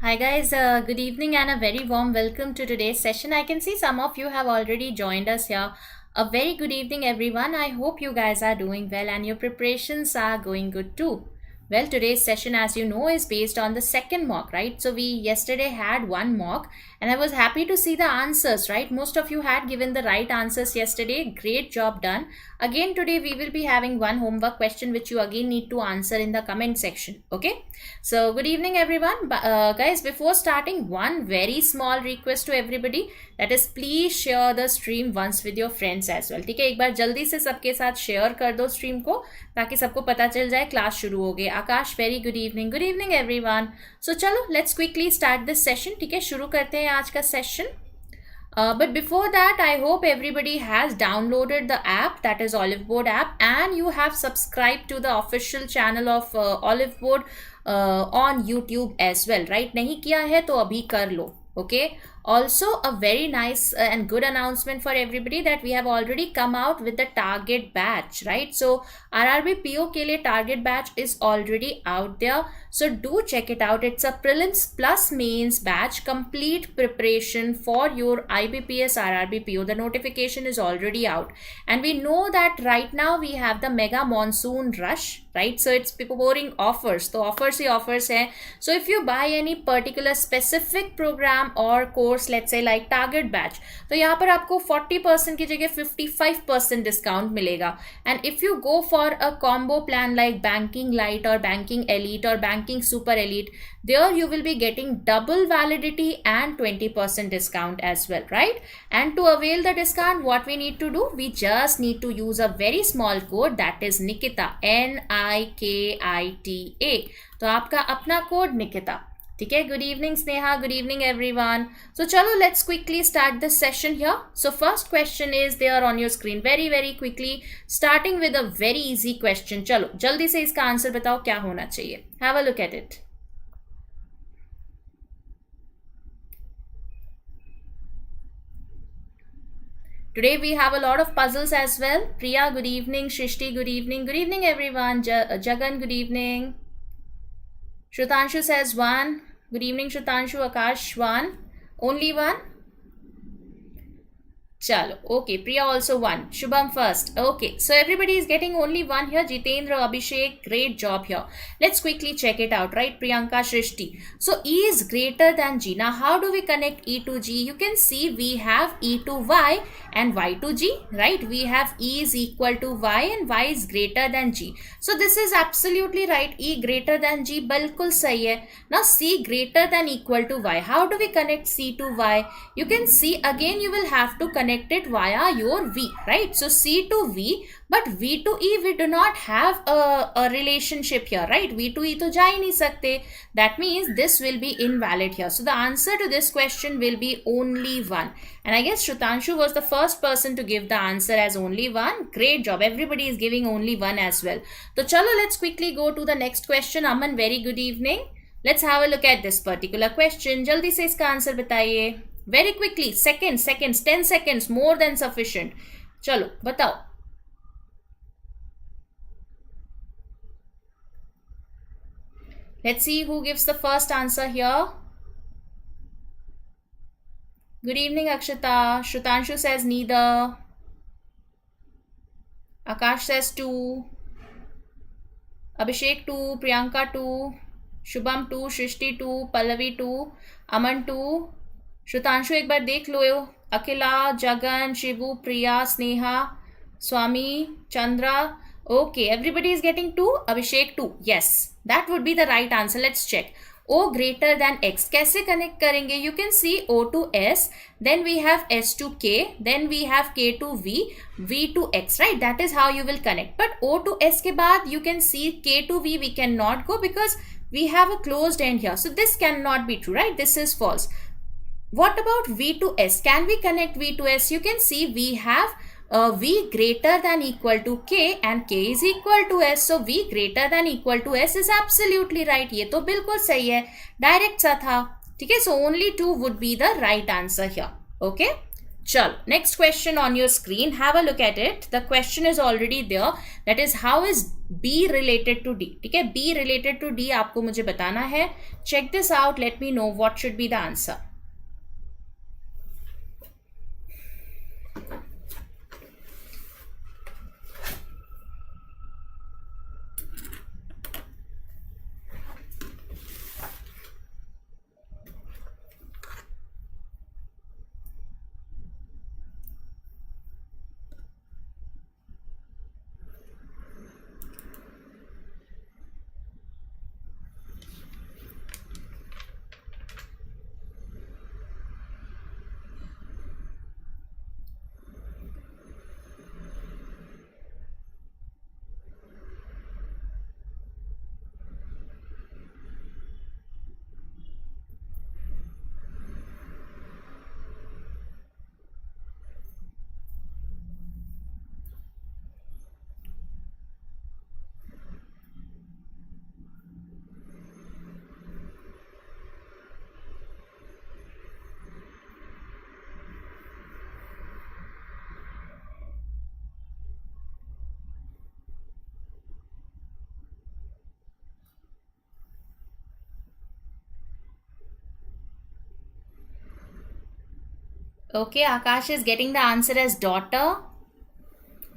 Hi guys, good evening and a very warm welcome to today's session. I can see some of you have already joined us here. A very good evening everyone. I hope you guys are doing well and your preparations are going good too. Well, today's session, as you know, is based on the second mock, right? So we yesterday had one mock and I was happy to see the answers, right? Most of you had given the right answers yesterday. Great job done. Again, today we will be having one homework question which you again need to answer in the comment section. Okay. So good evening everyone. Guys, before starting, one very small request to everybody, that is please share the stream once with your friends as well. ठीक है, एक बार जल्दी से सबके साथ share कर दो stream को ताकि सबको पता चल जाए क्लास शुरू हो गई. आकाश, very good evening everyone. So चलो let's quickly start this session. ठीक है, शुरू करते हैं आज का session. But before that, I hope everybody has downloaded the app, that is Oliveboard app, and you have subscribed to the official channel of Oliveboard on YouTube as well, right? नहीं किया है तो अभी कर लो. Okay. Also, a very nice and good announcement for everybody that we have already come out with the target batch, right? So RRB PO के लिए target batch is already out there. So do check it out. It's a prelims plus mains batch, complete preparation for your IBPS RRB PO. The notification is already out. And we know that right now we have the mega monsoon rush, right? So it's pouring offers. So offers he offers है. So if you buy any particular specific program or course, let's say like target batch, तो यहाँ पर आपको 40% की जगह 55% discount मिलेगा. And if you go for a combo plan like banking light or banking elite or banking super elite, there you will be getting double validity and 20% discount as well, right? And to avail the discount, what we need to do, we just need to use a very small code, that is Nikita, Nikita. तो आपका अपना code Nikita. ठीक है, good evening Sneha, good evening everyone. So चलो let's quickly start this session here. So first question is there on your screen. Very quickly starting with a very easy question. चलो जल्दी से इसका आंसर बताओ क्या होना चाहिए. Have a look at it. Today we have a lot of puzzles as well. Priya, good evening. Shrishti, good evening everyone. Jagan, good evening. Shrutanshu says 1. Good evening, Shrutanshu. Akash, 1. Only 1? Chalo. Okay. Priya also 1. Shubham first. Okay. So everybody is getting only 1 here. Jitendra, Abhishek, great job here. Let's quickly check it out, right? Priyanka, Shrishti. So E is greater than G. Now how do we connect E to G? You can see we have E to Y and Y to G, right? We have E is equal to Y and Y is greater than G. So this is absolutely right. E greater than G, bilkul sahi hai. Now C greater than equal to Y. How do we connect C to Y? You can see again you will have to connect it via your V, right? So C to V, but V to E we do not have a relationship here, right? V to E to जा ही नहीं सकते. That means this will be invalid here. So the answer to this question will be only 1. And I guess Shrutanshu was the first person to give the answer as only 1. Great job. Everybody is giving only 1 as well. So chalo let's quickly go to the next question. Aman, very good evening. Let's have a look at this particular question. जल्दी से इसका answer बताइए. Very quickly, seconds, 10 seconds, more than sufficient. चलो बताओ. Let's see who gives the first answer here. Good evening, Akshita. Shrutanshu says neither. Akash says 2. Abhishek 2. Priyanka 2. Shubham 2. Shrishti 2. Pallavi 2. Aman 2. Shrutanshu एक बार देख लो. अखिला, जगन, शिवू, प्रिया, स्नेहा, स्वामी, Chandra. Okay, everybody is getting 2. Abhishek 2. Yes, that would be the right answer. Let's check. O greater than X. कैसे connect करेंगे? You can see O to S, then we have S to K, then we have K to V, V to X, right? That is how you will connect. But O to S के बाद you can see K to V we cannot go because we have a closed end here. So this cannot be true, right? This is false. What about V to S? Can we connect V to S? You can see we have V greater than equal to K and K is equal to S. So V greater than equal to S is absolutely right. ये तो बिल्कुल सही है. Direct सा था. ठीक है. So only 2 would be the right answer here. Okay. चलो, next question on your screen. Have a look at it. The question is already there. That is, how is B related to D? ठीक है, B related to D आपको मुझे बताना है. Check this out. Let me know what should be the answer. Okay, Akash is getting the answer as daughter.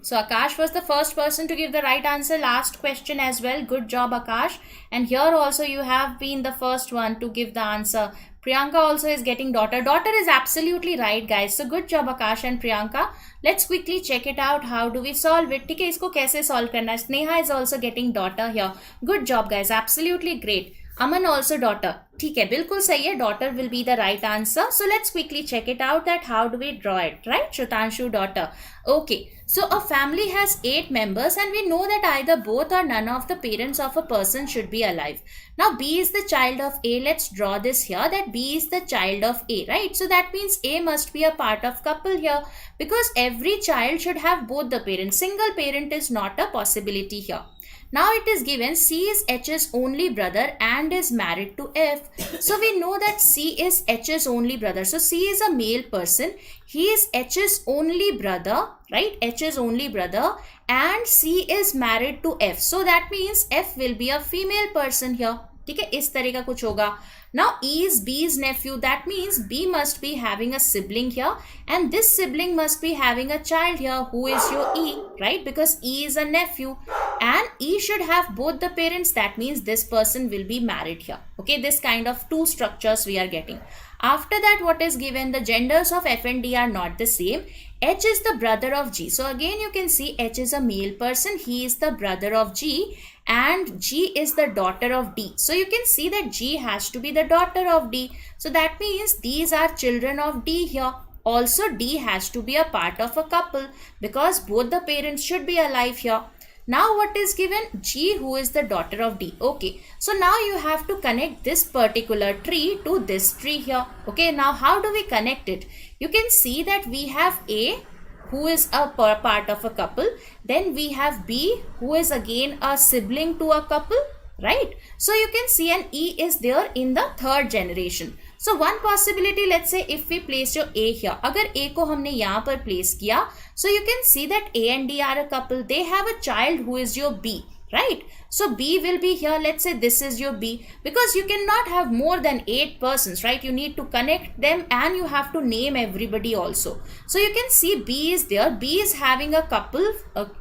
So Akash was the first person to give the right answer. Last question as well. Good job, Akash. And here also you have been the first one to give the answer. Priyanka also is getting daughter. Daughter is absolutely right, guys. So good job, Akash and Priyanka. Let's quickly check it out. How do we solve it? ठीक है, इसको कैसे solve करना है? Sneha is also getting daughter here. Good job, guys. Absolutely great. Aman also daughter. ठीक है, बिल्कुल सही है. Daughter will be the right answer. So let's quickly check it out that how do we draw it, right? Shrutanshu daughter. Okay. So a family has 8 members and we know that either both or none of the parents of a person should be alive. Now B is the child of A. Let's draw this here that B is the child of A, right? So that means A must be a part of couple here because every child should have both the parents. Single parent is not a possibility here. Now it is given C is H's only brother and is married to F. So we know that C is H's only brother. So C is a male person. He is H's only brother, right? H's only brother and C is married to F. So that means F will be a female person here. ठीक है, इस तरह का कुछ होगा. Now E is B's nephew. That means B must be having a sibling here and this sibling must be having a child here. Who is your E, right? Because E is a nephew and E should have both the parents. That means this person will be married here. Okay, this kind of two structures we are getting. After that, what is given? The genders of F and D are not the same. H is the brother of G. So again you can see H is a male person. He is the brother of G and G is the daughter of D. So you can see that G has to be the daughter of D. So that means these are children of D here. Also D has to be a part of a couple because both the parents should be alive here. Now what is given? G, who is the daughter of D. Okay, so now you have to connect this particular tree to this tree here. Okay, now how do we connect it? You can see that we have A, who is a part of a couple. Then we have B, who is again a sibling to a couple, right? So you can see an E is there in the third generation. So one possibility, let's say if we place your A here, अगर A को हमने यहाँ पर place किया, so you can see that A and D are a couple. They have a child who is your B, right? So B will be here. Let's say this is your B because you cannot have more than 8 persons, right? You need to connect them and you have to name everybody also. So you can see B is there. B is having a couple.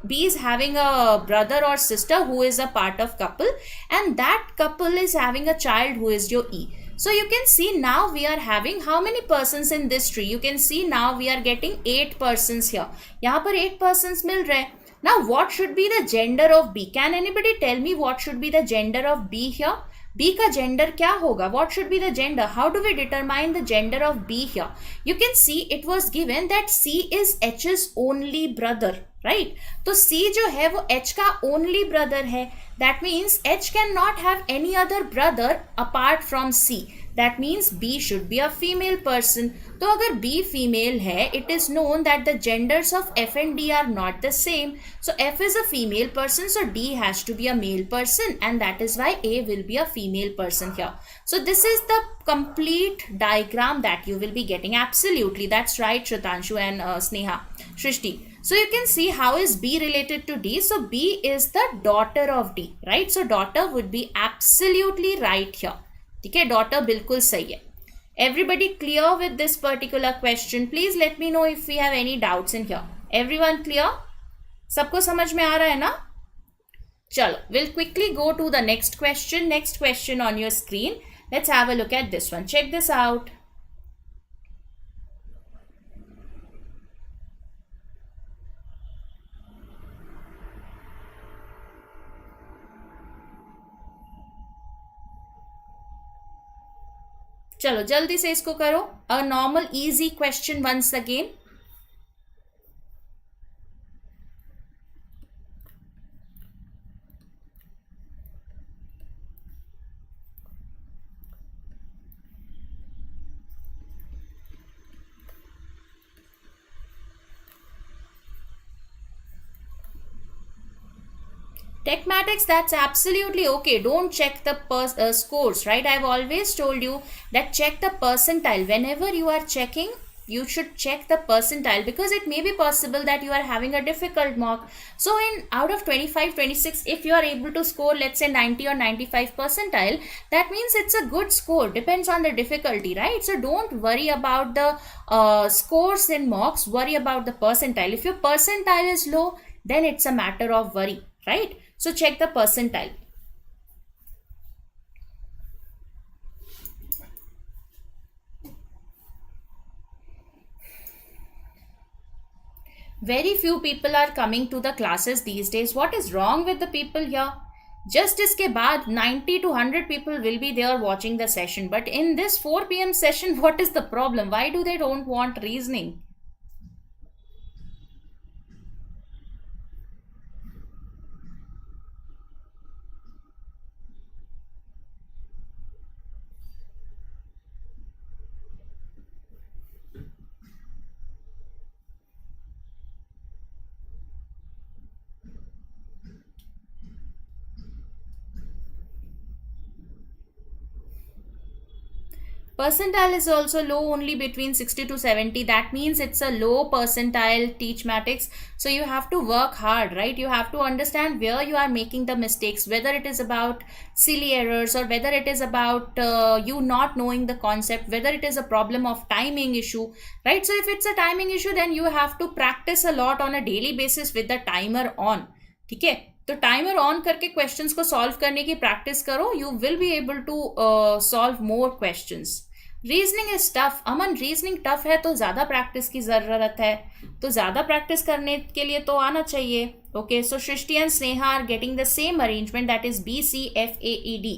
B is having a brother or sister who is a part of couple and that couple is having a child who is your E. So you can see now we are having how many persons in this tree? You can see now we are getting 8 persons here. यहाँ पर 8 persons मिल रहे. Now what should be the gender of B? Can anybody tell me what should be the gender of B here? B का gender क्या होगा? What should be the gender? How do we determine the gender of B here? You can see it was given that C is H's only brother, right? तो C जो है वो H का only brother है. That means H cannot have any other brother apart from C. That means B should be a female person. तो अगर B female है, it is known that the genders of F and D are not the same. So F is a female person, so D has to be a male person, and that is why A will be a female person here. So this is the complete diagram that you will be getting. Absolutely, that's right, Shraddhanshu and Sneha, Shrishti. So you can see how is B related to D. So B is the daughter of D, right? So daughter would be absolutely right here. ठीक है, daughter बिल्कुल सही है. Everybody clear with this particular question? Please let me know if we have any doubts in here. Everyone clear? सबको समझ में आ रहा है ना? चलो, we'll quickly go to the next question. Next question on your screen. Let's have a look at this one. Check this out. चलो जल्दी से इसको करो. A normal easy question once again. Techmatics, that's absolutely okay. Don't check the scores, right? I've always told you that check the percentile. Whenever you are checking, you should check the percentile, because it may be possible that you are having a difficult mock. So in out of 25, 26, if you are able to score, let's say 90 or 95 percentile, that means it's a good score. Depends on the difficulty, right? So don't worry about the scores in mocks. Worry about the percentile. If your percentile is low, then it's a matter of worry, right? So check the percentile. Very few people are coming to the classes these days. What is wrong with the people here? Just इसके बाद 90 to 100 people will be there watching the session. But in this 4 p.m. session, what is the problem? Why do they don't want reasoning? Percentile is also low, only between 60 to 70. That means it's a low percentile teachmatics. So you have to work hard, right? You have to understand where you are making the mistakes, whether it is about silly errors or whether it is about you not knowing the concept, whether it is a problem of timing issue, right? So if it's a timing issue, then you have to practice a lot on a daily basis with the timer on. ठीक है, तो timer on करके questions को solve करने की practice करो. You will be able to solve more questions. Reasoning is tough. Aman, reasoning tough है तो ज्यादा प्रैक्टिस की जरूरत है. तो ज्यादा प्रैक्टिस करने के लिए तो आना चाहिए. Okay, so Srishti and Sneha are getting the same arrangement, that is BCFAED.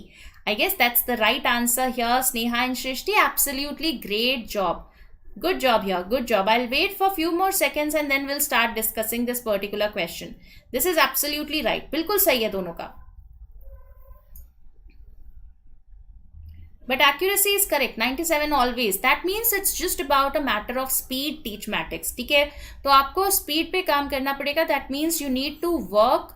I guess that's the right answer here. Sneha and Shrishti, absolutely great job. Good job here. Good job. I'll wait for a few more seconds and then we'll start discussing this particular question. This is absolutely right. बिल्कुल सही है दोनों का. But accuracy is correct. 97 always. That means it's just about a matter of speed teachmatics. ठीक है, तो आपको speed पे काम करना पड़ेगा. That means you need to work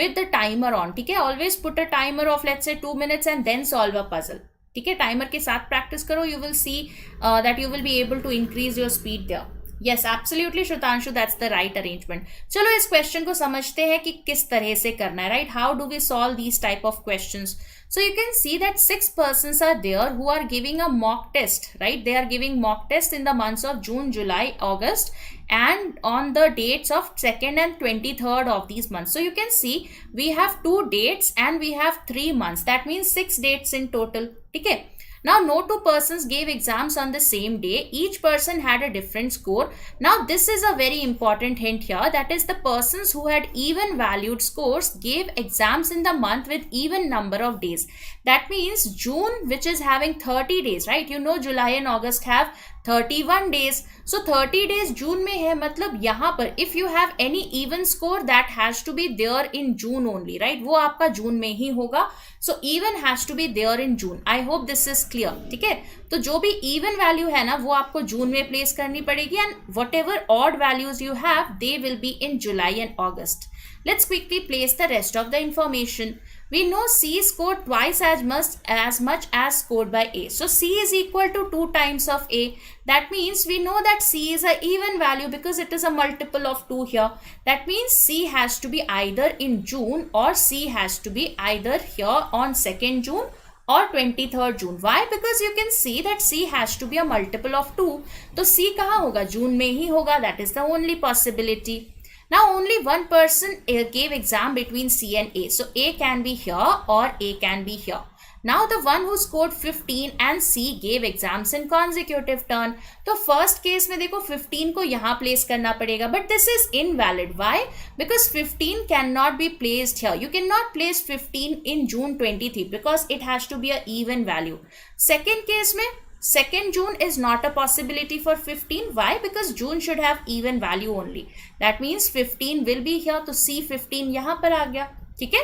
with the timer on. ठीक है, always put a timer of let's say 2 minutes and then solve a puzzle. ठीक है, टाइमर के साथ प्रैक्टिस करो. You will see that you will be able to increase your speed there. Yes, absolutely, Shruतांशु, that's the right arrangement. चलो इस question को समझते हैं कि किस तरह से करना है, right? How do we solve these type of questions? So you can see that 6 persons are there who are giving a mock test, right? They are giving mock test in the months of June, July, August, and on the dates of 2nd and 23rd of these months. So you can see we have 2 dates and we have 3 months. That means 6 dates in total. Okay. Now, no 2 persons gave exams on the same day. Each person had a different score. Now, this is a very important hint here. That is, the persons who had even valued scores gave exams in the month with even number of days. That means June, which is having 30 days, right? You know, July and August have 31 days. So 30 days जून में है, मतलब यहाँ पर if you have any even score that has to be there in June only, right? वो आपका जून में ही होगा. So even has to be there in June. I hope this is clear. ठीक है, तो जो भी even value है ना वो आपको जून में प्लेस करनी पड़ेगी, and whatever odd values you have they will be in July and August. Let's quickly place the rest of the information. We know C scored twice as much as scored by A. So C is equal to 2 times of A. That means we know that C is an even value because it is a multiple of 2 here. That means C has to be either in June or C has to be either here on 2nd June or 23rd June. Why? Because you can see that C has to be a multiple of 2. तो C कहाँ होगा? जून में ही होगा. That is the only possibility. Now only one person gave exam between C and A. So A can be here or A can be here. Now the one who scored 15 and C gave exams in consecutive turn. तो first case में देखो 15 को यहाँ place करना पड़ेगा. But this is invalid. Why? Because 15 cannot be placed here. You cannot place 15 in June 23 because it has to be an even value. Second case में 2nd June is not a possibility for 15. Why? Because June should have even value only. That means 15 will be here. तो C 15 यहाँ पर आ गया. ठीक है.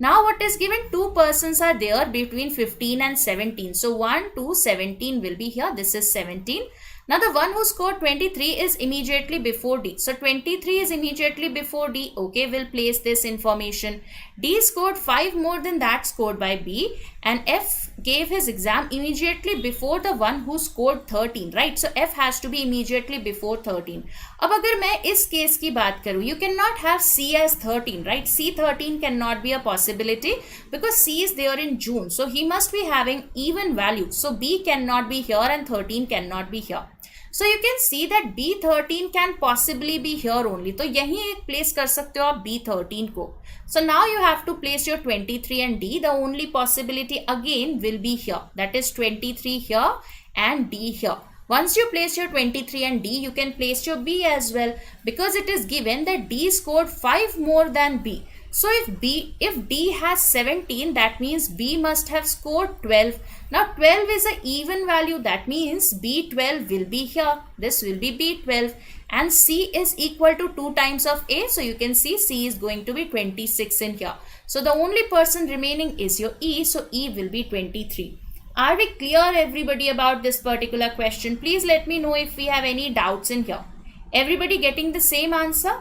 Now what is given? 2 persons are there between 15 and 17. So 1, 2, 17 will be here. This is 17. Now the one who scored 23 is immediately before D. So 23 is immediately before D. Okay, we'll place this information. D scored 5 more than that scored by B, and F gave his exam immediately before the one who scored 13, right? So F has to be immediately before 13. अब अगर मैं इस case की बात करूँ, you cannot have C as 13, right? C 13 cannot be a possibility because C is there in June. So he must be having even value. So B cannot be here and 13 cannot be here. So you can see that B13 can possibly be here only. तो यहीं एक place कर सकते हो आप B13 को. So now you have to place your 23 and D. The only possibility again will be here. That is 23 here and D here. Once you place your 23 and D, you can place your B as well because it is given that D scored 5 more than B. So if D has 17, that means B must have scored 12. Now 12 is an even value. That means B12 will be here. This will be B12. And C is equal to 2 times of A. So you can see C is going to be 26 in here. So the only person remaining is your E. So E will be 23. Are we clear everybody about this particular question? Please let me know if we have any doubts in here. Everybody getting the same answer?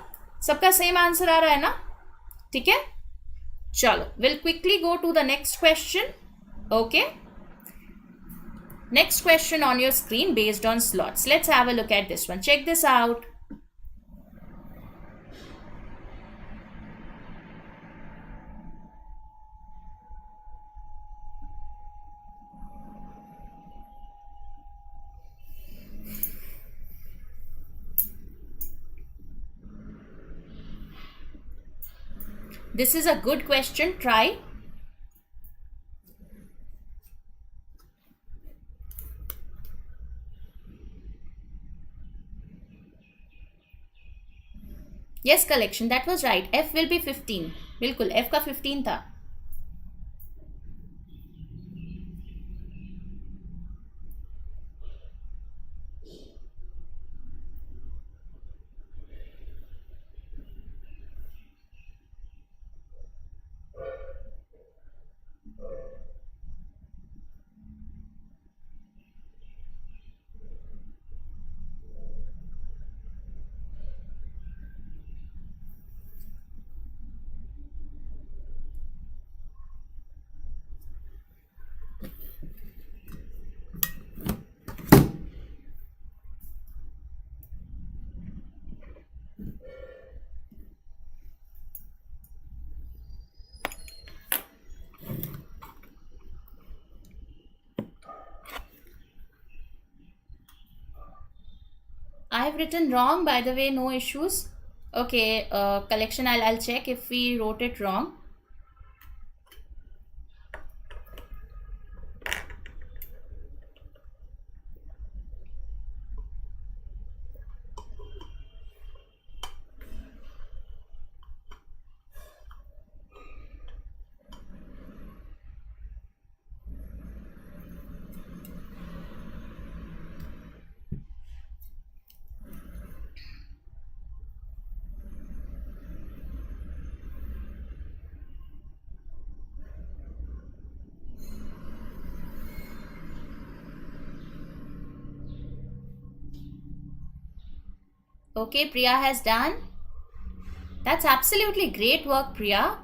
सबका same answer आ रहा है ना? ठीक है, चलो we'll quickly go to the next question. Okay, next question on your screen based on slots. Let's have a look at this one. Check this out. This is a good question. Try. Yes, collection. That was right. F will be 15. बिल्कुल F का 15 था. I have written wrong, by the way, no issues. Okay, collection, I'll check if we wrote it wrong. Okay, Priya has done. That's absolutely great work, Priya.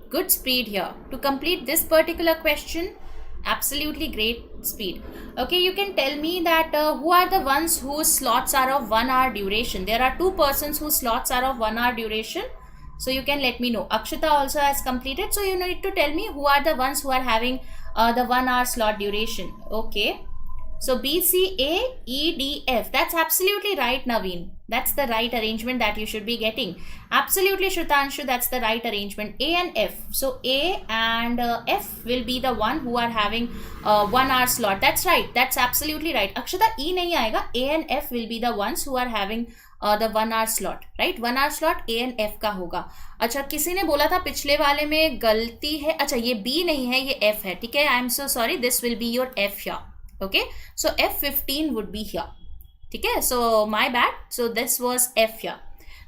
Good speed here. To complete this particular question, absolutely great speed. Okay, you can tell me that who are the ones whose slots are of 1 hour duration. There are two persons whose slots are of 1 hour duration. So you can let me know. Akshita also has completed. So you need to tell me who are the ones who are having the 1 hour slot duration. Okay. So B, C, A, E, D, F. That's absolutely right, Naveen. That's the right arrangement that you should be getting. Absolutely, Shrutanshu, that's the right arrangement. A and F. So A and F will be the one who are having 1 hour slot. That's right. That's absolutely right. Akshata, E nahi aayega. A and F will be the ones who are having the 1 hour slot, right? 1 hour slot A and F का होगा. अच्छा, किसी ने बोला था पिछले वाले में गलती है. अच्छा, ये B नहीं है, ये F है. ठीक है. I am so sorry. This will be your F here. Okay, so F15 would be here. ठीक है, so my bad. So this was F here.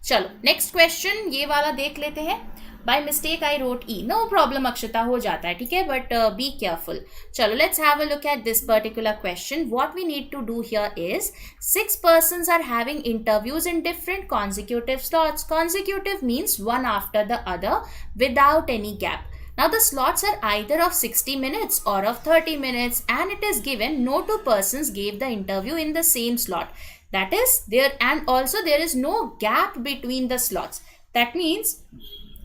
चलो next question, ये वाला देख लेते हैं. By mistake I wrote E. No problem, अक्षता, हो जाता है. ठीक है, but be careful. चलो let's have a look at this particular question. What we need to do here is 6 persons are having interviews in different consecutive slots. Consecutive means one after the other without any gap. Now the slots are either of 60 minutes or of 30 minutes, and it is given no two persons gave the interview in the same slot. That is there, and also there is no gap between the slots. That means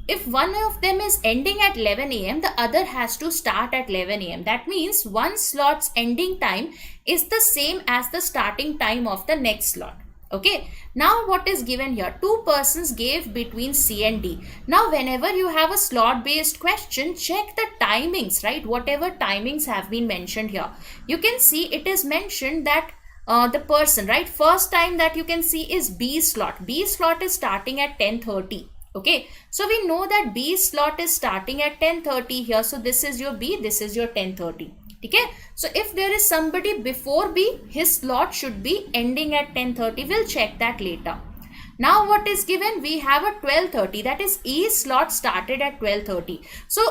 if one of them is ending at 11 a.m., the other has to start at 11 a.m. That means one slot's ending time is the same as the starting time of the next slot. Okay, now what is given here? Two persons gave between C and D. Now whenever you have a slot based question, check the timings, right? Whatever timings have been mentioned here, you can see it is mentioned that the person, right, first time that you can see is B slot. B slot is starting at 10:30. Okay, so we know that B slot is starting at 10:30 here. So this is your B, this is your 10:30. Okay, so if there is somebody before B, his slot should be ending at 10:30. We'll check that later. Now what is given? We have a 12:30. That is E slot started at 12:30. So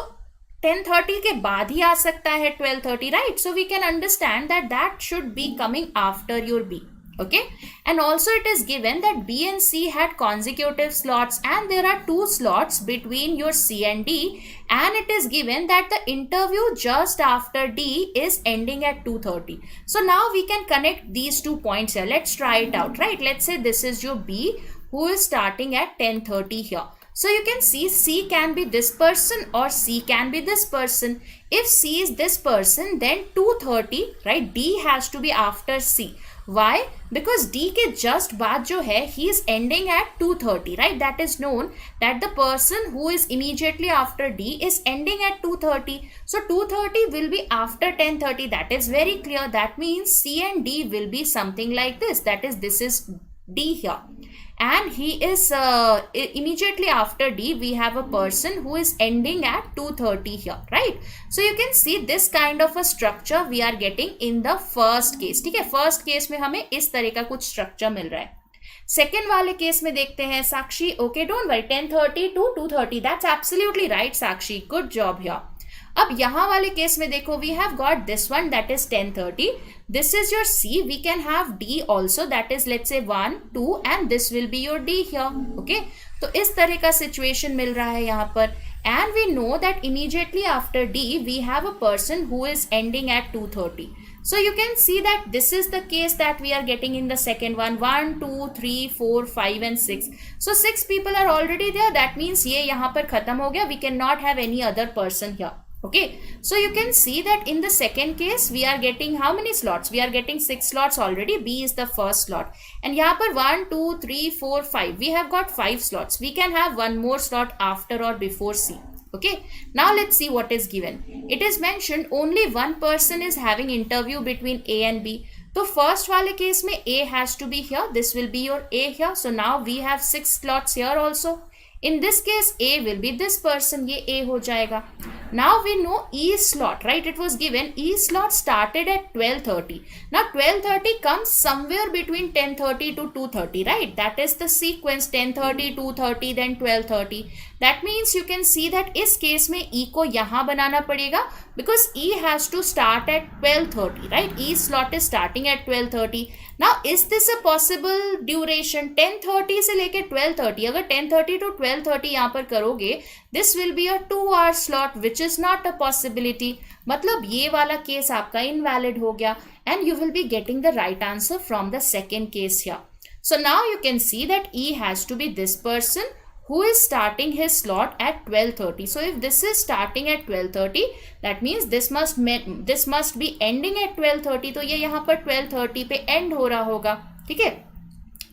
10:30 के बाद ही आ सकता है 12:30, right? So we can understand that that should be coming after your B. Okay, and also it is given that B and C had consecutive slots, and there are 2 slots between your C and D, and it is given that the interview just after D is ending at 2:30. So now we can connect these 2 points here. Let's try it out, right? Let's say this is your B who is starting at 10:30 here. So you can see C can be this person or C can be this person. If C is this person, then 2:30, right? D has to be after C. Why? Because D के just बाद जो है, he is ending at 2:30, right? That is known that the person who is immediately after D is ending at 2:30. So 2:30 will be after 10:30. That is very clear. That means C and D will be something like this. That is, this is D here. And he is immediately after D, we have a person who is ending at 2:30 here, right? So you can see this kind of a structure we are getting in the first case. ठीक है, first case में हमें इस तरह का कुछ structure मिल रहा है. सेकेंड वाले केस में देखते हैं. Sakshi, okay, don't worry, 10:30 to 2:30. That's absolutely right Sakshi, good job here. अब यहाँ वाले केस में देखो, we have got this one, that is 10:30. This is your C. We can have D also, that is, let's say 1, 2, and this will be your D here. Okay, तो इस तरह का situation मिल रहा है यहाँ पर. And we know that immediately after D, we have a person who is ending at 2:30. So you can see that this is the case that we are getting in the second one. 1, 2, 3, 4, 5 and 6. So 6 people are already there. That means ये यहाँ पर खत्म हो गया. We cannot have any other person here. Okay, so you can see that in the second case we are getting how many slots? We are getting 6 slots already. B is the first slot, and यहाँ पर 1, 2, 3, 4, 5. We have got 5 slots. We can have one more slot after or before C. Okay, now let's see what is given. It is mentioned only one person is having interview between A and B. तो first वाले case में A has to be here. This will be your A here. So now we have 6 slots here also. In this case, A will be this person. ये A हो जाएगा. Now we know E slot, right? It was given E slot started at 12:30. Now 12:30 comes somewhere between 10:30 to 2:30, right? That is the sequence, 10:30, 2:30, then 12:30. That means you can see that इस case में E को यहाँ बनाना पड़ेगा because E has to start at 12:30, right? E slot is starting at 12:30. Now is this a possible duration? 10:30 से लेके 12:30, अगर 10:30 to 12:30 यहाँ पर करोगे, this will be a 2 hour slot which is not a possibility. मतलब ये वाला केस आपका इनवैलिड हो गया and you will be getting the right answer from the second case here. So now you can see that E has to be this person who is starting his slot at 12:30. So if this is starting at 12:30, that means this must be ending at 12:30. तो ये यहाँ पर 12:30 पे end हो रहा होगा, ठीक है?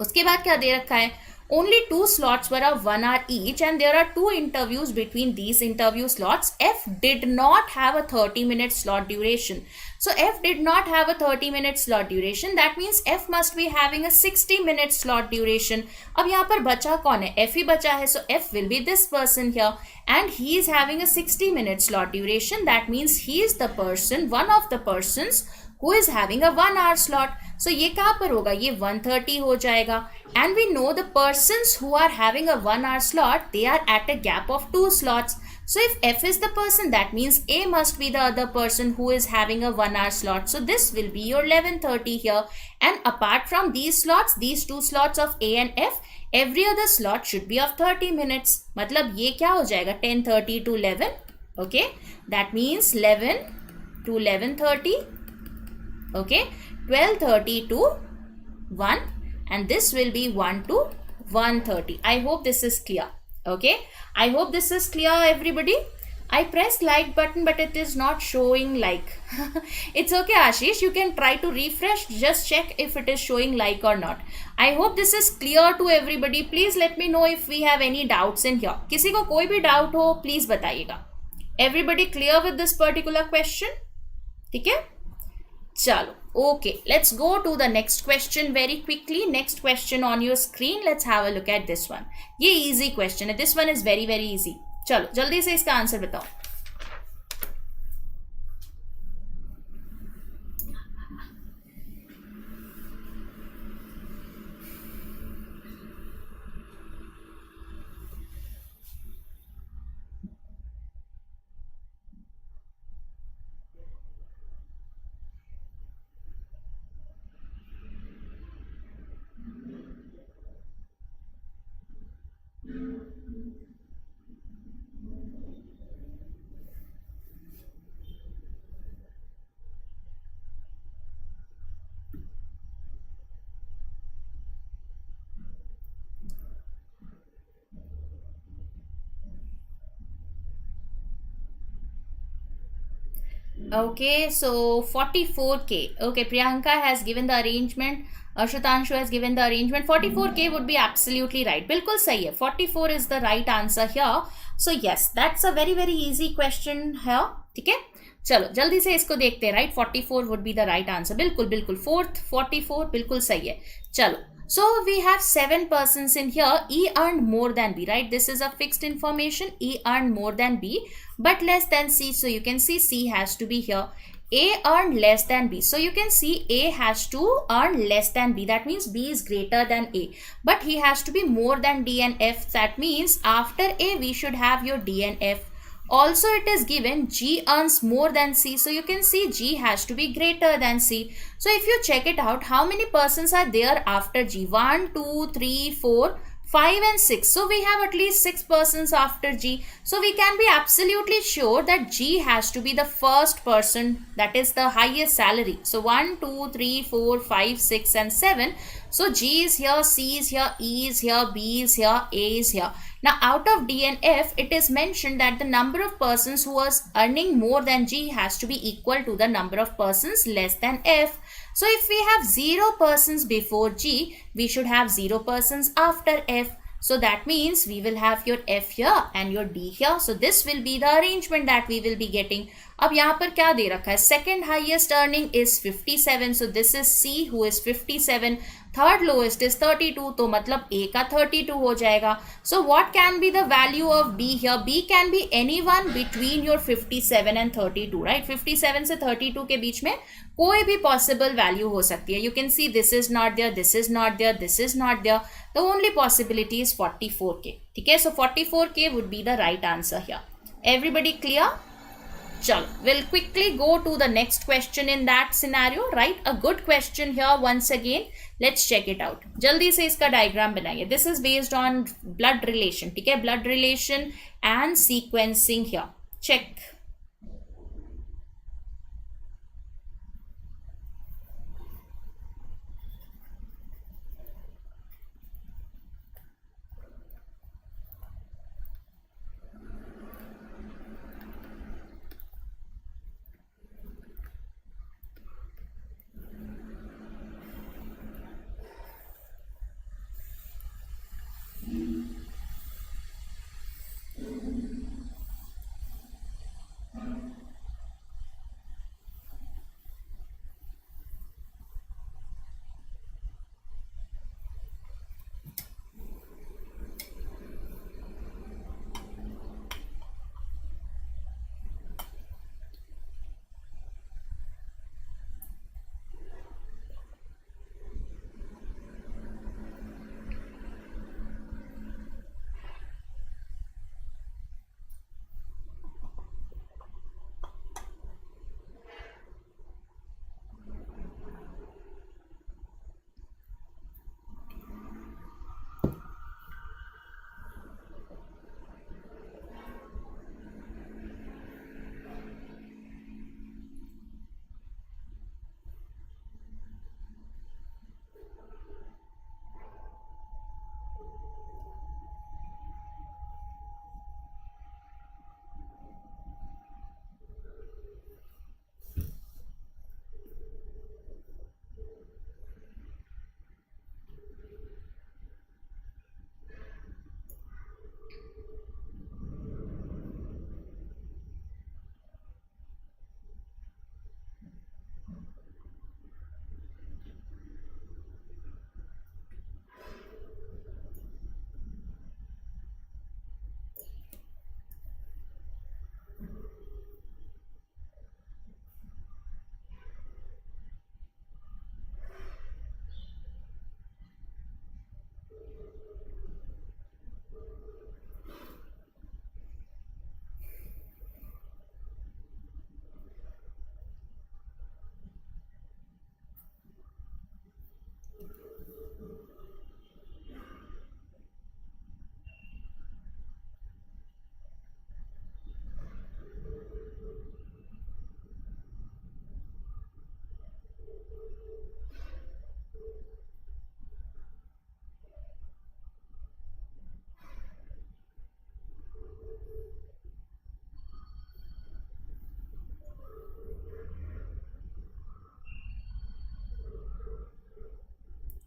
उसके बाद क्या दे रखा है? Only 2 slots were of 1 hour each and there are 2 interviews between these interview slots. F did not have a 30-minute slot duration. So F did not have a 30-minute slot duration. That means F must be having a 60-minute slot duration. अब यहाँ पर बचा कौन है? F ही बचा है. So F will be this person here and he is having a 60-minute slot duration. That means he is the person, one of the persons who is having a 1 hour slot. So ये कहाँ पर होगा? ये 1:30 हो जाएगा. And we know the persons who are having a 1 hour slot, they are at a gap of 2 slots. So if F is the person, that means A must be the other person who is having a 1 hour slot. So this will be your 11:30 here. And apart from these slots, these 2 slots of A and F, every other slot should be of 30 minutes. मतलब ये क्या हो जाएगा? 10:30 to 11. Okay. That means 11 to 11:30. Okay. 12:30 to 1. And this will be 1 to 1:30. I hope this is clear. Okay. I hope this is clear, everybody. I pressed like button but it is not showing like. It's okay, Ashish. You can try to refresh. Just check if it is showing like or not. I hope this is clear to everybody. Please let me know if we have any doubts in here. किसी को कोई भी doubt हो, please बताइएगा. Everybody clear with this particular question? ठीक है? चलो. Okay, let's go to the next question very quickly. Next question on your screen. Let's have a look at this one. ये easy question है. This one is very very easy. चलो जल्दी से इसका answer बताओ. Okay, so 44K. Okay, Priyanka has given the arrangement. Shutanshu has given the arrangement. 44K would be absolutely right. बिल्कुल सही है. 44 is the right answer here. So yes, that's a very very easy question here. ठीक है? चलो जल्दी से इसको देखते हैं. Right, 44 would be the right answer. बिल्कुल बिल्कुल. 4th 44 बिल्कुल सही है. चलो. So we have 7 persons in here. E earned more than B, right? This is a fixed information. E earned more than B, but less than C. So you can see C has to be here. A earned less than B. So you can see A has to earn less than B. That means B is greater than A. But he has to be more than D and F. That means after A, we should have your D and F. Also, it is given G earns more than C. So you can see G has to be greater than C. So if you check it out, how many persons are there after G? 1, 2, 3, 4, 5 and 6. So we have at least 6 persons after G. So we can be absolutely sure that G has to be the first person, that is the highest salary. So 1, 2, 3, 4, 5, 6 and 7. So G is here, C is here, E is here, B is here, A is here. Now out of D and F, it is mentioned that the number of persons who was earning more than G has to be equal to the number of persons less than F. So if we have 0 persons before G, we should have 0 persons after F. So that means we will have your F here and your D here. So this will be the arrangement that we will be getting. अब यहाँ पर क्या दे रखा है? Second highest earning is 57. So this is C who is 57. Third lowest is 32, तो मतलब A का 32 हो जाएगा. So what can be the value of B here? B can be anyone between your 57 and 32, right? 57 से 32 के बीच में कोई भी possible value हो सकती है. You can see this is not there, this is not there, this is not there. The only possibility is 44K. ठीक है, so 44K would be the right answer here. Everybody clear? Chalo, we'll quickly go to the next question in that scenario. Write a good question here once again. Let's check it out. जल्दी से इसका diagram बनाइए. This is based on blood relation. ठीक है, blood relation and sequencing here. Check.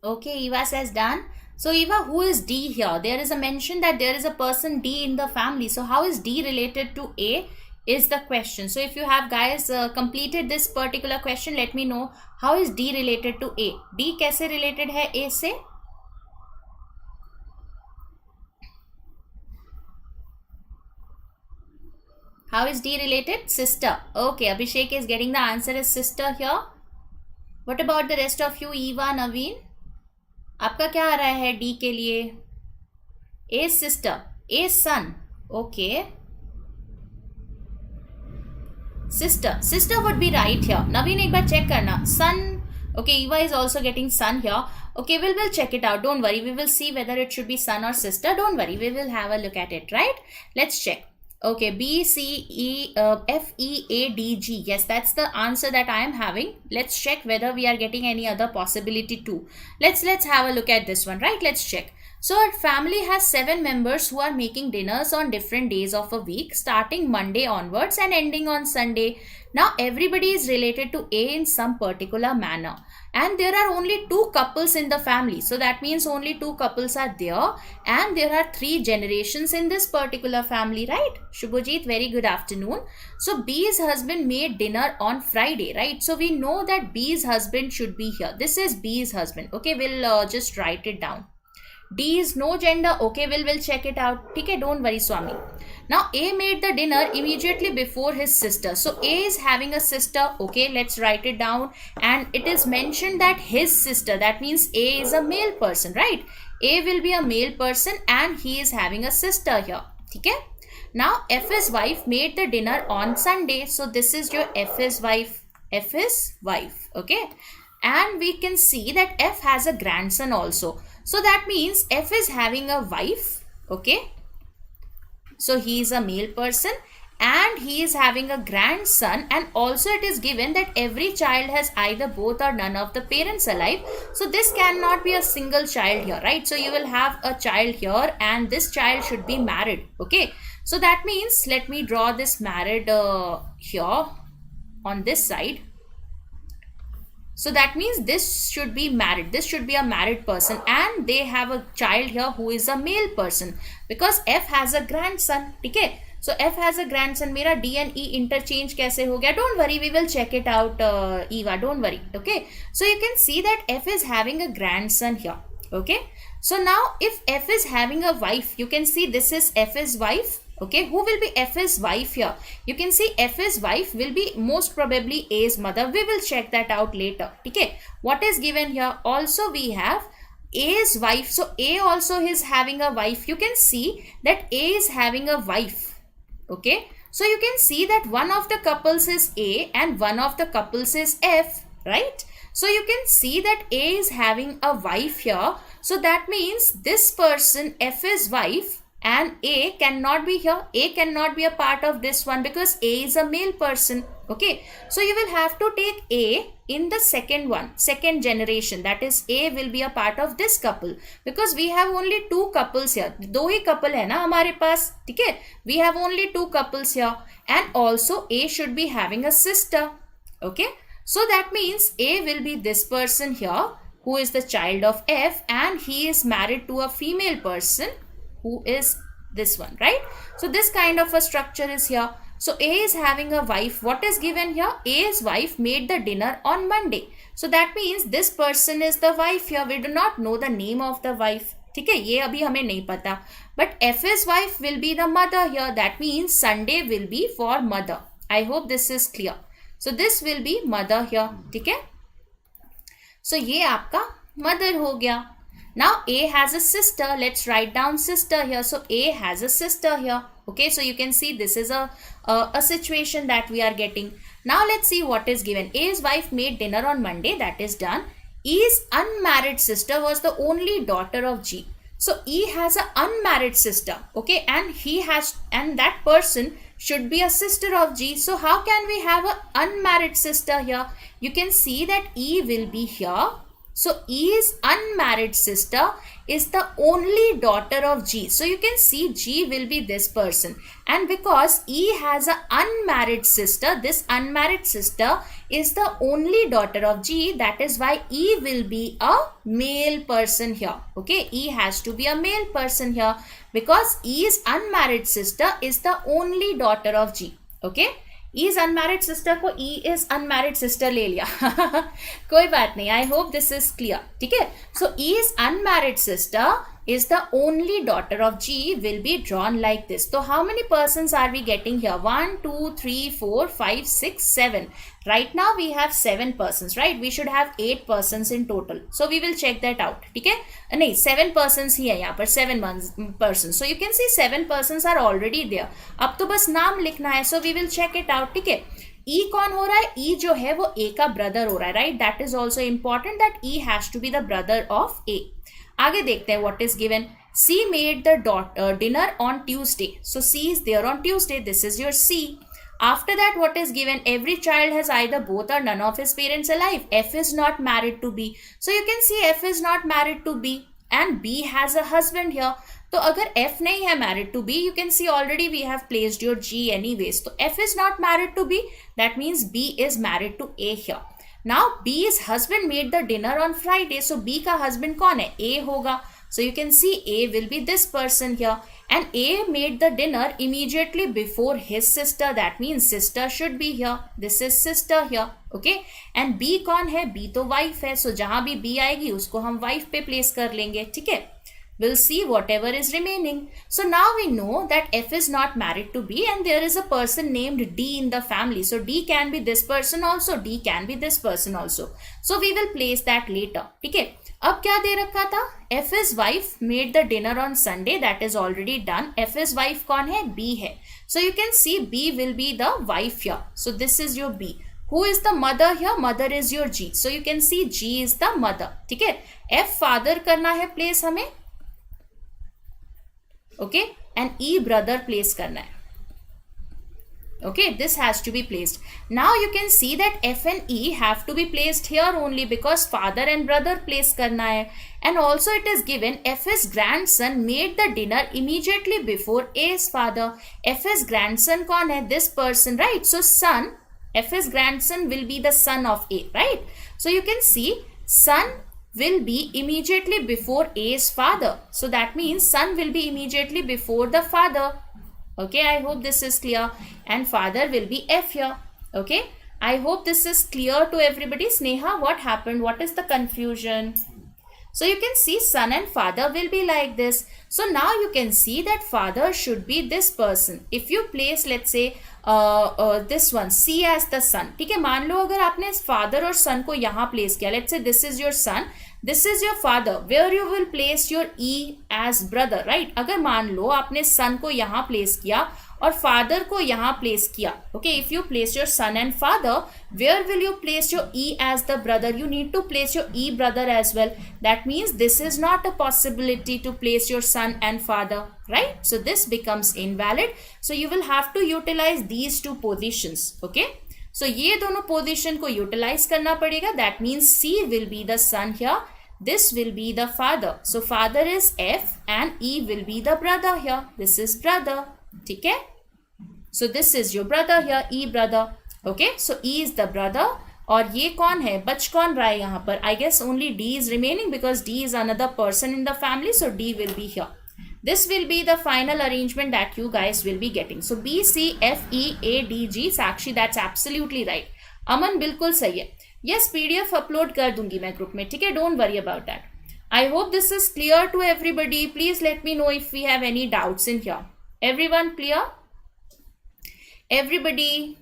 Okay, Eva says done. So Eva, who is D here? There is a mention that there is a person D in the family. So how is D related to A is the question. So if you have guys completed this particular question, let me know how is D related to A. D कैसे related है A से? How is D related? Sister. Okay, Abhishek is getting the answer as sister here. What about the rest of you, Eva, Naveen? आपका क्या आ रहा है D के लिए? A sister, a son. Okay, sister, sister would be right here. Naveen एक बार check करना. Son. Okay, Eva is also getting son here. Okay, we'll check it out. Don't worry. We will see whether it should be son or sister. Don't worry. We will have a look at it, right? Let's check. Okay, B, C, E, F, E, A, D, G. Yes, that's the answer that I am having. Let's check whether we are getting any other possibility too. Let's have a look at this one, right? Let's check. So our family has 7 members who are making dinners on different days of a week, starting Monday onwards and ending on Sunday. Now everybody is related to A in some particular manner. and there are only 2 couples in the family. So that means only 2 couples are there, and there are 3 generations in this particular family, right? Shubhajit, very good afternoon. So B's husband made dinner on Friday, right? So we know that B's husband should be here. This is B's husband. Okay, we'll just write it down. D is no gender. Okay, we'll check it out. Okay, don't worry, Swami. Now A made the dinner immediately before his sister. So A is having a sister. Okay, let's write it down. And it is mentioned that his sister, that means A is a male person, right? A will be a male person and he is having a sister here. Okay. Now F's wife made the dinner on Sunday. So this is your F's wife. F's wife. Okay. And we can see that F has a grandson also. So that means F is having a wife. Okay. So he is a male person and he is having a grandson, and also it is given that every child has either both or none of the parents alive. So this cannot be a single child here, right? So you will have a child here and this child should be married. Okay. So that means let me draw this married here on this side. So that means this should be married. This should be a married person and they have a child here who is a male person because F has a grandson. Okay. So F has a grandson. Mera D and E interchange kaise ho gaya? Don't worry, we will check it out, Eva. Don't worry. Okay. So you can see that F is having a grandson here. Okay. So now if F is having a wife, you can see this is F's wife. Okay, who will be F's wife here? You can see F's wife will be most probably A's mother. We will check that out later. Okay, what is given here? Also we have A's wife. So A also is having a wife. You can see that A is having a wife. Okay, so you can see that one of the couples is A and one of the couples is F, right? So you can see that A is having a wife here. So that means this person, F's wife, and A cannot be here. A cannot be a part of this one because A is a male person. Okay. So you will have to take A in the second one, second generation. That is A will be a part of this couple because we have only 2 couples here. दो ही couple है ना हमारे पास. ठीक है? We have only 2 couples here. And also A should be having a sister. Okay. So that means A will be this person here who is the child of F and he is married to a female person who is this one, right? So this kind of a structure is here. So A is having a wife. What is given here? A's wife made the dinner on Monday. So that means this person is the wife here. We do not know the name of the wife. ठीक है, ये अभी हमें नहीं पता. But F's wife will be the mother here. That means Sunday will be for mother. I hope this is clear. So this will be mother here. ठीक है. So ये आपका mother हो गया. Now A has a sister. Let's write down sister here. So A has a sister here. Okay, so you can see this is a situation that we are getting. Now let's see what is given. A's wife made dinner on Monday. That is done. E's unmarried sister was the only daughter of G. So E has an unmarried sister. Okay, and that person should be a sister of G. So how can we have an unmarried sister here? You can see that E will be here. So E's unmarried sister is the only daughter of G. So you can see G will be this person. And because E has an unmarried sister, this unmarried sister is the only daughter of G. That is why E will be a male person here. Okay, E has to be a male person here because E's unmarried sister is the only daughter of G. Okay. E is unmarried sister को E is unmarried sister ले लिया. कोई बात नहीं. I hope this is clear. ठीक है. So E is unmarried sister is the only daughter of G will be drawn like this. So how many persons are we getting here? 1, 2, 3, 4, 5, 6, 7. Right now we have 7 persons, right? We should have 8 persons in total. So we will check that out. ठीक है? नहीं, 7 persons ही है यहाँ पर, 7 persons. So you can see 7 persons are already there. अब तो बस नाम लिखना है. So we will check it out. ठीक है? E कौन हो रहा है? E जो है वो A का brother हो रहा है, right? That is also important that E has to be the brother of A. आगे देखते हैं what is given. C made the dinner on Tuesday. So C is there on Tuesday. This is your C. After that, what is given? Every child has either both or none of his parents alive. F is not married to B. So you can see F is not married to B and B has a husband here. तो अगर F नहीं है married to B, you can see already we have placed your G anyways. So F is not married to B. That means B is married to A here. Now B's husband made the dinner on Friday. So B का husband कौन है? A होगा. So you can see A will be this person here. And A made the dinner immediately before his sister. That means sister should be here. This is sister here. Okay. And B कौन है? B तो wife है. So जहाँ भी B आएगी उसको हम wife पे place कर लेंगे. ठीक है. We'll see whatever is remaining. So now we know that F is not married to B and there is a person named D in the family. So D can be this person also. D can be this person also. So we will place that later. ठीक है. अब क्या दे रखा था? F is wife made the dinner on Sunday. That is already done. F is wife कौन है? B है. So you can see B will be the wife here. So this is your B. Who is the mother here? Mother is your G. So you can see G is the mother. ठीक है. F father करना है place हमें. Okay, and E brother place करना है. Okay, this has to be placed. Now you can see that F and E have to be placed here only because father and brother place करना है. And also it is given F's grandson made the dinner immediately before A's father. F's grandson कौन है? This person, right? So son, F's grandson will be the son of A, right? So you can see son will be immediately before A's father. So that means son will be immediately before the father. Okay, I hope this is clear. And father will be F here. Okay, I hope this is clear to everybody. Sneha, what happened? What is the confusion? So you can see son and father will be like this. So now you can see that father should be this person. If you place, let's say, this one C as the son. ठीक है, मान लो अगर आपने father और son को यहाँ place किया. Let's say this is your son, this is your father. Where you will place your E as brother, right? अगर मान लो आपने son को यहाँ place किया और father को यहाँ place किया. Okay, if you place your son and father, where will you place your E as the brother? You need to place your E brother as well. That means this is not a possibility to place your son and father, right? So this becomes invalid. So you will have to utilize these two positions. Okay, so ये दोनों position को utilize करना पड़ेगा. That means C will be the son here. This will be the father. So father is F and E will be the brother here. This is brother. ठीक है. So this is your brother here, E brother. Okay, so E is the brother. और ये कौन है? बच कौन रहा है यहाँ पर? I guess only D is remaining because D is another person in the family. So D will be here. This will be the final arrangement that you guys will be getting. So B, C, F, E, A, D, G. Sakshi, that's absolutely right. अमन बिल्कुल सही है. Yes, PDF upload कर दूंगी मैं group में. ठीक है, don't worry about that. I hope this is clear to everybody. Please let me know if we have any doubts in here. Everyone clear? Everybody.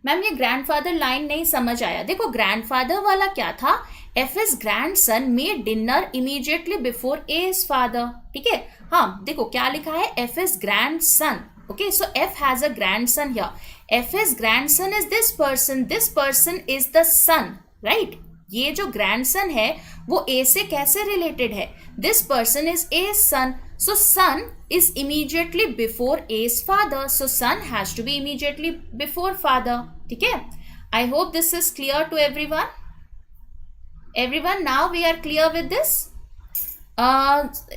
Ma'am ये ग्रैंडफादर लाइन नहीं समझ आया. देखो ग्रैंडफादर वाला क्या था? F is grandson made dinner immediately before A is father. ठीक है. हाँ देखो क्या लिखा है? F is grandson. Okay, so F has a grandson here. F's grandson is this person. This person is the son, right? ये जो grandson है वो A से कैसे related है? This person is A's son. So son is immediately before A's father. So son has to be immediately before father. ठीक है? I hope this is clear to everyone. Everyone, now we are clear with this.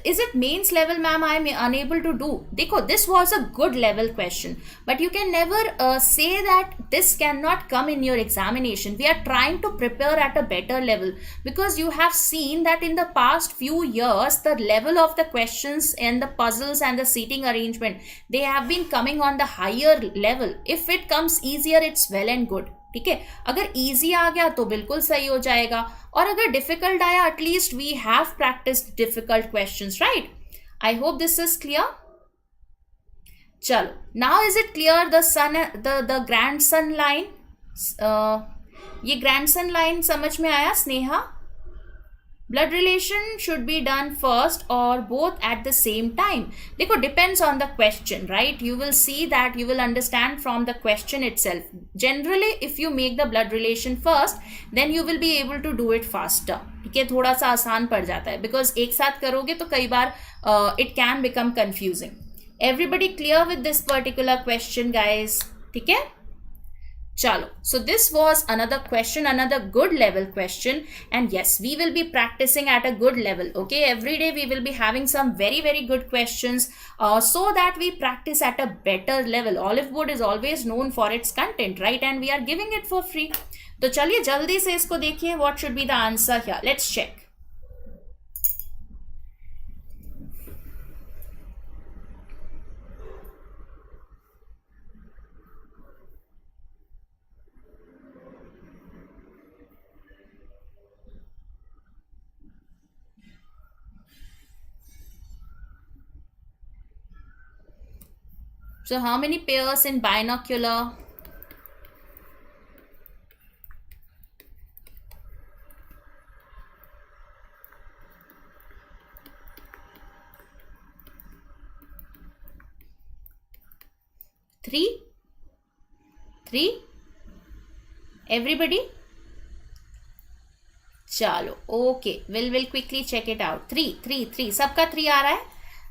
Is it mains level, ma'am? I am unable to do. देखो, this was a good level question, but you can never say that this cannot come in your examination. We are trying to prepare at a better level because you have seen that in the past few years, the level of the questions and the puzzles and the seating arrangement, they have been coming on the higher level. If it comes easier, it's well and good. ठीक है, अगर easy आ गया तो बिल्कुल सही हो जाएगा, और अगर डिफिकल्ट आया at least we have practised difficult questions, right? I hope this is clear. चलो, now is it clear the son the grandson line? ये ग्रैंडसन लाइन समझ में आया Sneha? Blood relation should be done first or both at the same time. देखो, depends on the question, right? You will see that you will understand from the question itself. Generally, if you make the blood relation first, then you will be able to do it faster. ठीक है, थोड़ा सा आसान पड़ जाता है because एक साथ करोगे तो कई बार it can become confusing. Everybody clear with this particular question, guys? ठीक है? Chalo. So this was another question, another good level question, and yes, we will be practicing at a good level. Okay, every day we will be having some very good questions so that we practice at a better level. Oliveboard is always known for its content, right? And we are giving it for free. तो चलिए जल्दी से इसको देखिए, what should be the answer here, let's check. So how many pairs in binocular? Three? Everybody? चलो okay, will quickly check it out. Three सबका 3 आ रहा है.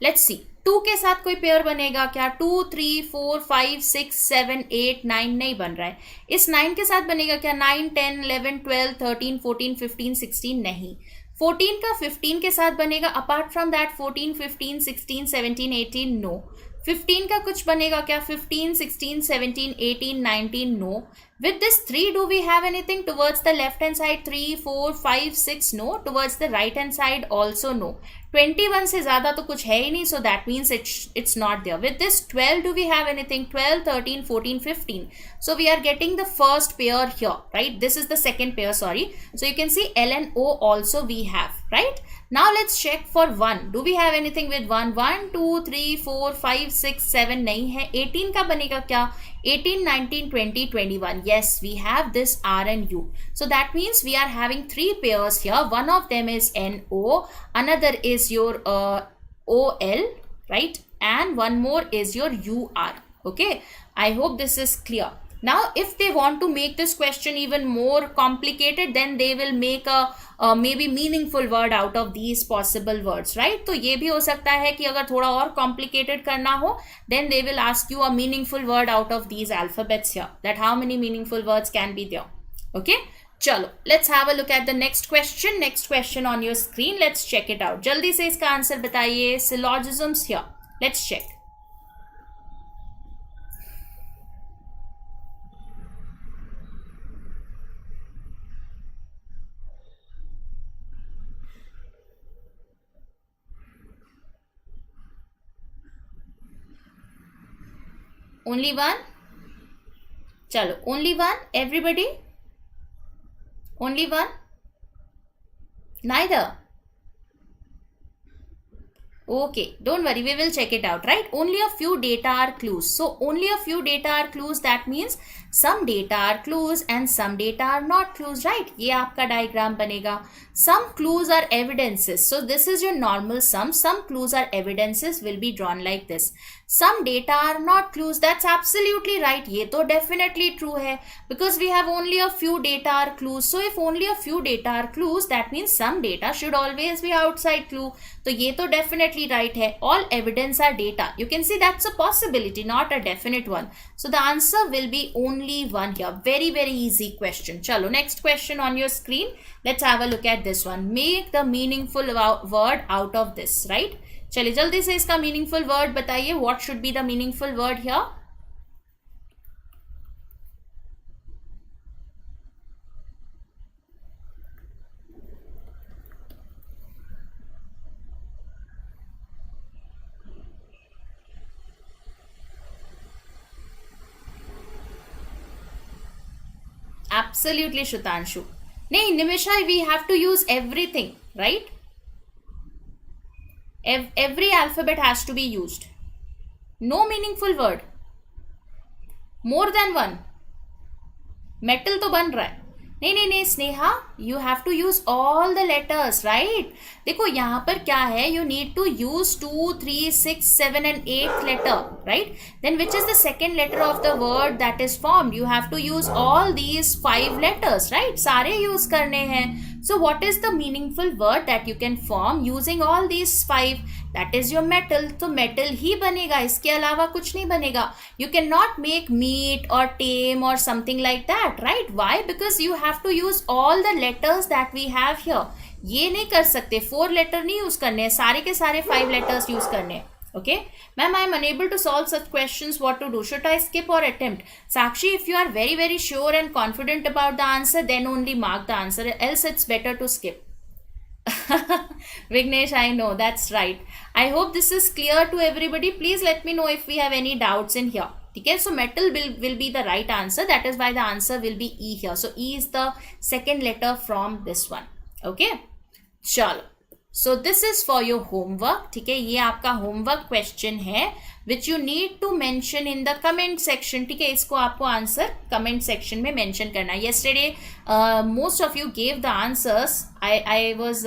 लेट्स सी, 2 के साथ कोई पेयर बनेगा क्या? 2 3 4 5 6 7 8 9 नहीं बन रहा है. इस 9 के साथ बनेगा क्या? 9 10 11 12 13 14 15 16 नहीं. 14 का 15 के साथ बनेगा. Apart from that 14 15 16 17 18 no. 15 का कुछ बनेगा क्या? 15 16 17 18 19 no. With this 3, do we have anything towards the left hand side? 3 4 5 6 no. Towards the right hand side also no. 21 से ज़्यादा तो कुछ है ही नहीं, so that means it's not there. With this 12, do we have anything? 12 13 14 15. So we are getting the first pair here, right? This is the second pair, sorry. So you can see L and O also we have, right? Now let's check for 1. Do we have anything with 1? 1 2 3 4 5 6 7 नहीं है. 18 का बनेगा क्या? 18 19 20 21. Yes, we have this R and U. So that means we are having 3 pairs here. One of them is NO, another is your OL, right? And one more is your UR. Okay, I hope this is clear. Now if they want to make this question even more complicated, then they will make a maybe meaningful word out of these possible words, right? तो ये भी हो सकता है कि अगर थोड़ा और complicated करना हो, then they will ask you a meaningful word out of these alphabets here, that how many meaningful words can be there. Okay, चलो let's have a look at the next question on your screen. Let's check it out. जल्दी से इसका answer बताइए. Syllogisms here, let's check. Only one? चलो only one, everybody? Only one? Neither? Okay, don't worry, we will check it out, right? Only a few data are clues. So only a few data are clues, that means some data are clues and some data are not clues, right? ये आपका diagram बनेगा. Some clues are evidences. So this is your normal sum. Some clues are evidences will be drawn like this. Some data are not clues. That's absolutely right. ये तो definitely true है, because we have only a few data are clues. So if only a few data are clues, that means some data should always be outside clue. तो ये तो definitely right है. All evidence are data. You can see that's a possibility, not a definite one. So the answer will be only one here. Very easy question. चलो next question on your screen. Let's have a look at this one. Make the meaningful word out of this, right? चलिए जल्दी से इसका meaningful word बताइए. What should be the meaningful word here? Absolutely, Shutanshu. नहीं Nimisha, we have to use everything, right? Every alphabet has to be used. No meaningful word. More than one. Metal तो बन रहा है. नहीं Sneha, you have to use all the letters, right? देखो यहाँ पर क्या है, you need to use 2 3 6 7 and 8th letter, right? Then which is the second letter of the word that is formed? You have to use all these 5 letters, right? सारे use करने हैं. So what is the meaningful word that you can form using all these 5? That is your metal. तो metal ही बनेगा, इसके अलावा कुछ नहीं बनेगा. You cannot make meat or tame or something like that, right? Why? Because you have to use all the letters that we have here. ये नहीं कर सकते, 4 letter नहीं use करने, सारे के सारे 5 letters use करने. Okay, ma'am, I am unable to solve such questions. What to do? Should I skip or attempt? Sakshi, if you are very, very sure and confident about the answer, then only mark the answer. Else, it's better to skip. Vignesh, I know, that's right. I hope this is clear to everybody. Please let me know if we have any doubts in here. Okay, so metal will be the right answer. That is why the answer will be E here. So E is the second letter from this one. Okay, चलो. So this is for your homework. ठीक है, ये आपका homework question है which you need to mention in the comment section. ठीक है, इसको आपको answer comment section में mention करना है. Yesterday most of you gave the answers. I was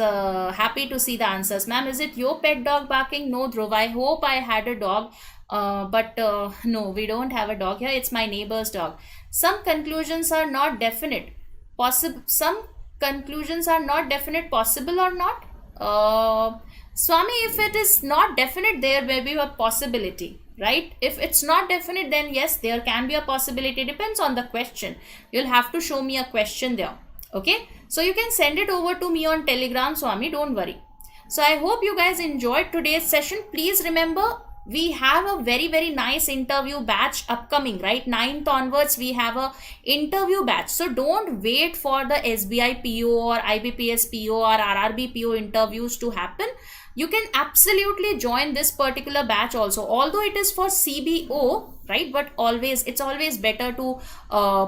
happy to see the answers. Ma'am, is it your pet dog barking? No, Dhruv, I hope I had a dog. But no, we don't have a dog here. It's my neighbor's dog. Some conclusions are not definite. Some conclusions are not definite, possible or not. Swami, if it is not definite, there may be a possibility, right? If it's not definite, then yes, there can be a possibility. Depends on the question. You'll have to show me a question there. Okay, so you can send it over to me on Telegram, Swami, don't worry. So I hope you guys enjoyed today's session. Please remember, we have a very, very nice interview batch upcoming, right? 9th onwards we have a interview batch, so don't wait for the SBI PO or IBPS PO or RRB PO interviews to happen. You can absolutely join this particular batch also, although it is for CBO, right? But it's always better to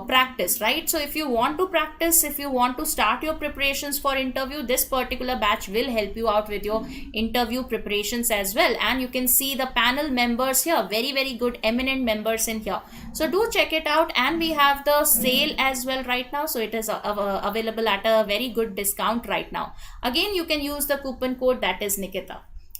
practice, right? So if you want to practice, if you want to start your preparations for interview, this particular batch will help you out with your interview preparations as well. And you can see the panel members here, very, very good eminent members in here. So do check it out. And we have the sale as well right now, so it is available at a very good discount right now. Again, you can use the coupon code, that is Nikita.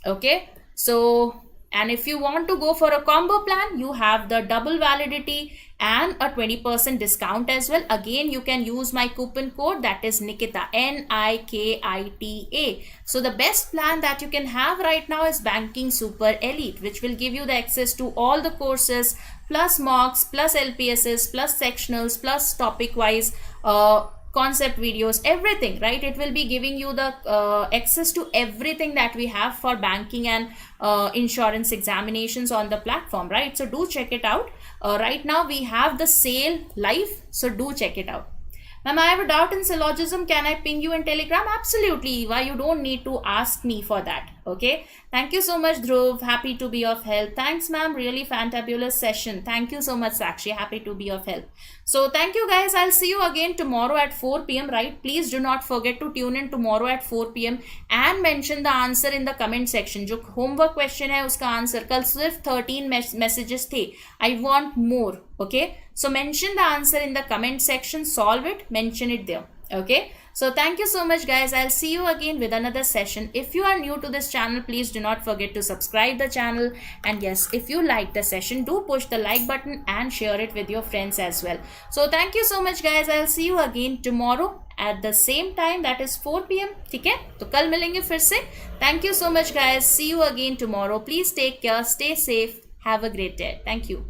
Okay, so and if you want to go for a combo plan, you have the double validity and a 20% discount as well. Again, you can use my coupon code, that is Nikita, Nikita. So the best plan that you can have right now is Banking Super Elite, which will give you the access to all the courses, plus mocks, plus LPSs, plus sectionals, plus topic wise concept videos, everything, right? It will be giving you the access to everything that we have for banking and insurance examinations on the platform, right? So do check it out. Right now we have the sale live, so do check it out. Ma'am, I have a doubt in syllogism. Can I ping you in Telegram? Absolutely, Eva. You don't need to ask me for that. Okay. Thank you so much, Dhruv. Happy to be of help. Thanks, ma'am. Really fantabulous session. Thank you so much, Sakshi. Happy to be of help. So thank you, guys. I'll see you again tomorrow at 4 p.m. Right? Please do not forget to tune in tomorrow at 4 p.m. and mention the answer in the comment section. जो homework question है उसका answer. कल सिर्फ 13 messages थे. I want more. Okay. So mention the answer in the comment section. Solve it. Mention it there. Okay. So thank you so much, guys. I'll see you again with another session. If you are new to this channel, please do not forget to subscribe the channel. And yes, if you like the session, do push the like button and share it with your friends as well. So thank you so much, guys. I'll see you again tomorrow at the same time, that is 4 p.m. ठीक है, तो कल मिलेंगे फिर से. Thank you so much, guys. See you again tomorrow. Please take care. Stay safe. Have a great day. Thank you.